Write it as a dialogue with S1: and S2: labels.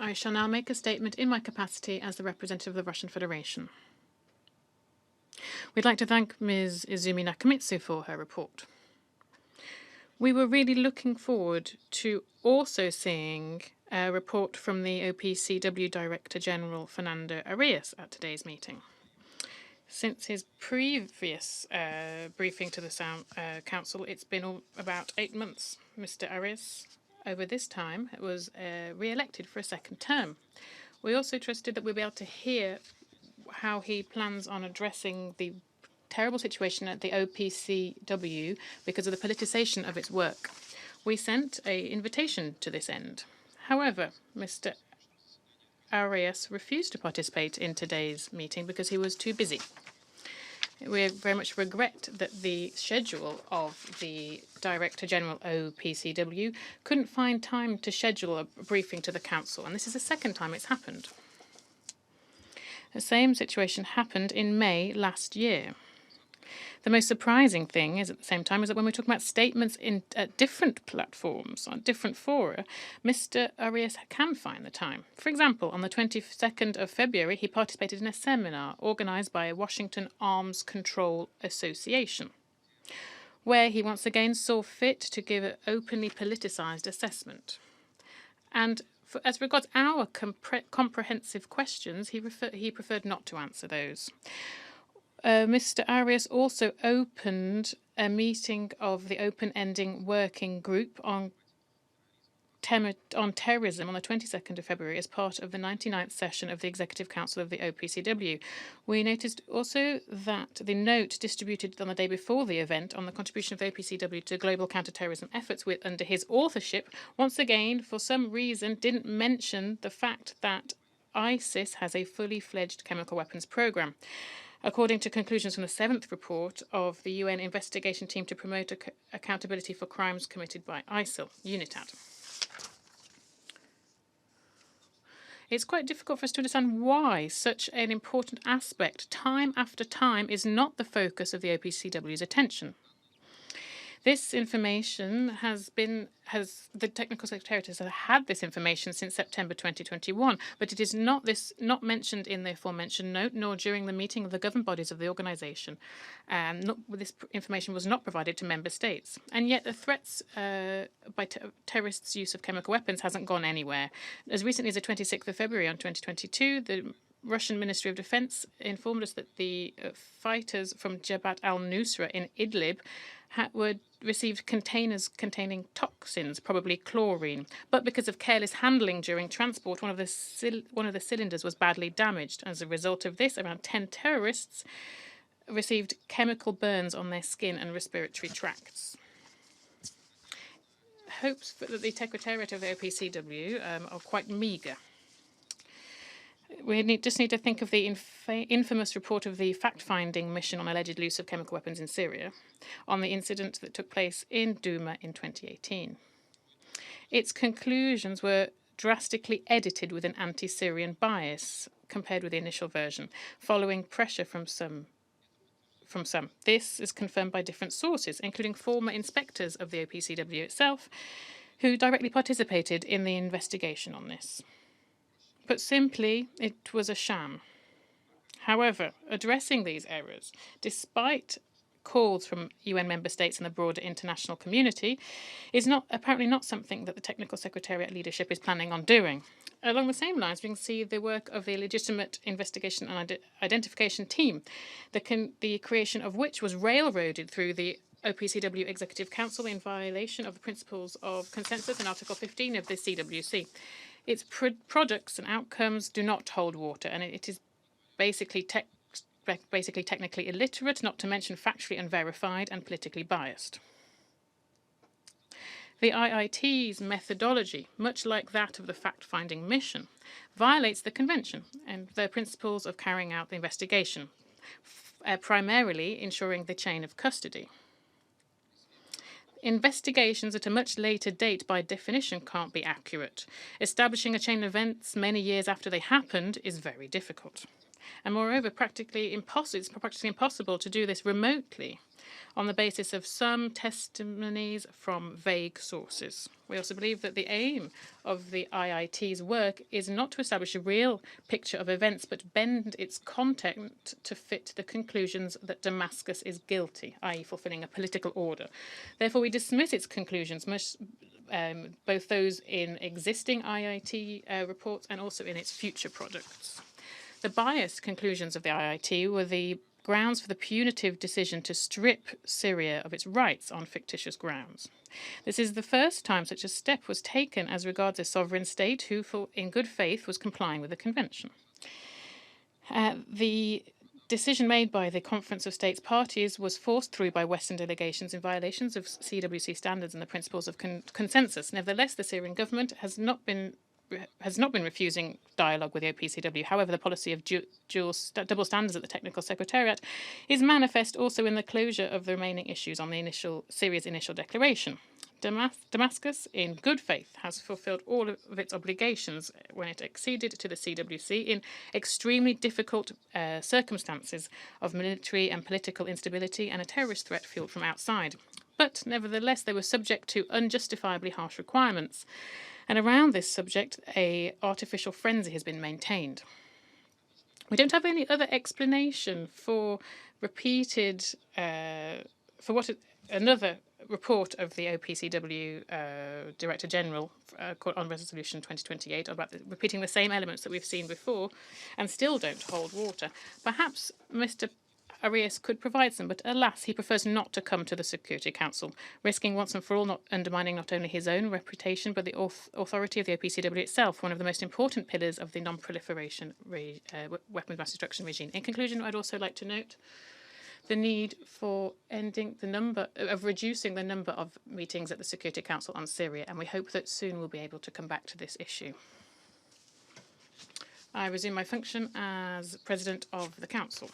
S1: I shall now make a statement in my capacity as the representative of the Russian Federation. We'd like to thank Ms. Izumi Nakamitsu for her report. We were really looking forward to also seeing a report from the OPCW Director General Fernando Arias at today's meeting. Since his previous briefing to the Council, it's been about 8 months. Mr. Arias, over this time, was re-elected for a second term. We also trusted that we'd be able to hear how he plans on addressing the terrible situation at the OPCW because of the politicization of its work. We sent an invitation to this end. However, Mr. Arias refused to participate in today's meeting because he was too busy. We very much regret that the schedule of the Director General OPCW couldn't find time to schedule a briefing to the Council, and this is the second time it's happened. The same situation happened in May last year. The most surprising thing is, at the same time, is that when we're talking about statements at different platforms, on different fora, Mr. Arias can find the time. For example, on the 22nd of February, he participated in a seminar organized by a Washington Arms Control Association, where he once again saw fit to give an openly politicized assessment. And as regards our comprehensive questions, he preferred not to answer those. Mr. Arias also opened a meeting of the open-ending working group on terrorism on the 22nd of February as part of the 99th session of the Executive Council of the OPCW. We noticed also that the note distributed on the day before the event on the contribution of the OPCW to global counterterrorism efforts under his authorship, once again, for some reason, didn't mention the fact that ISIS has a fully fledged chemical weapons program. According to conclusions from the 7th report of the UN investigation team to promote accountability for crimes committed by ISIL, UNITAD. It's quite difficult for us to understand why such an important aspect, time after time, is not the focus of the OPCW's attention. This information the Technical Secretariat has had this information since September 2021, but it is not mentioned in the aforementioned note, nor during the meeting of the governed bodies of the organization. This information was not provided to member states. And yet the threats by terrorists' use of chemical weapons hasn't gone anywhere. As recently as the 26th of February on 2022, the Russian Ministry of Defense informed us that the fighters from Jabhat al-Nusra in Idlib received containers containing toxins, probably chlorine. But because of careless handling during transport, one of the cylinders was badly damaged. As a result of this, around 10 terrorists received chemical burns on their skin and respiratory tracts. Hopes that the Secretariat of the OPCW are quite meagre. We just need to think of the infamous report of the fact-finding mission on alleged use of chemical weapons in Syria, on the incident that took place in Duma in 2018. Its conclusions were drastically edited with an anti-Syrian bias compared with the initial version, following pressure from some. This is confirmed by different sources, including former inspectors of the OPCW itself, who directly participated in the investigation on this. Put simply, it was a sham. However, addressing these errors, despite calls from UN member states and the broader international community, is apparently not something that the Technical Secretariat leadership is planning on doing. Along the same lines, we can see the work of the Legitimate Investigation and Identification Team, the creation of which was railroaded through the OPCW Executive Council in violation of the principles of consensus in Article 15 of the CWC. Its products and outcomes do not hold water, and it is basically technically illiterate, not to mention factually unverified and politically biased. The IIT's methodology, much like that of the fact-finding mission, violates the Convention and the principles of carrying out the investigation, primarily ensuring the chain of custody. Investigations at a much later date, by definition, can't be accurate. Establishing a chain of events many years after they happened is very difficult. And moreover, it's practically impossible to do this remotely on the basis of some testimonies from vague sources. We also believe that the aim of the IIT's work is not to establish a real picture of events, but bend its content to fit the conclusions that Damascus is guilty, i.e. fulfilling a political order. Therefore, we dismiss its conclusions, both those in existing IIT reports and also in its future products. The biased conclusions of the IIT were the grounds for the punitive decision to strip Syria of its rights on fictitious grounds. This is the first time such a step was taken as regards a sovereign state who, in good faith, was complying with the convention. The decision made by the Conference of States Parties was forced through by Western delegations in violations of CWC standards and the principles of consensus. Nevertheless, the Syrian government has not been refusing dialogue with the OPCW. However, the policy of double standards at the Technical Secretariat is manifest also in the closure of the remaining issues on the Syria's initial declaration. Damascus, in good faith, has fulfilled all of its obligations when it acceded to the CWC in extremely difficult circumstances of military and political instability and a terrorist threat fueled from outside. But nevertheless, they were subject to unjustifiably harsh requirements. And around this subject, an artificial frenzy has been maintained. We don't have any other explanation for another report of the OPCW Director General on Resolution 2028 about repeating the same elements that we've seen before and still don't hold water. Perhaps Mr. Arias could provide some, but alas, he prefers not to come to the Security Council, risking once and for all undermining not only his own reputation, but the authority of the OPCW itself, one of the most important pillars of the non-proliferation weapons of mass destruction regime. In conclusion, I'd also like to note the need for reducing the number of meetings at the Security Council on Syria, and we hope that soon we'll be able to come back to this issue. I resume my function as President of the Council.